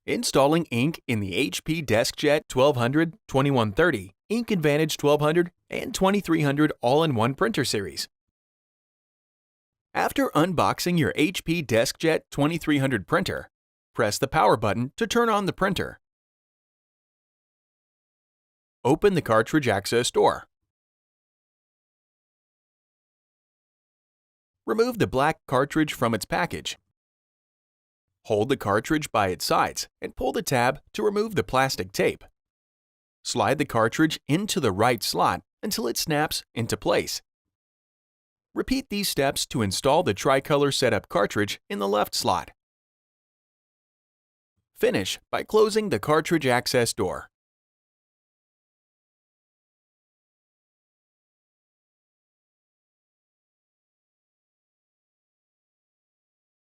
Installing ink in the HP DeskJet 1200, 2130, Ink Advantage 1200, and 2300 all-in-one printer series. After unboxing your HP DeskJet 2300 printer, press the power button to turn on the printer. Open the cartridge access door. Remove the black cartridge from its package. Hold the cartridge by its sides and pull the tab to remove the plastic tape. Slide the cartridge into the right slot until it snaps into place. Repeat these steps to install the tricolor setup cartridge in the left slot. Finish by closing the cartridge access door.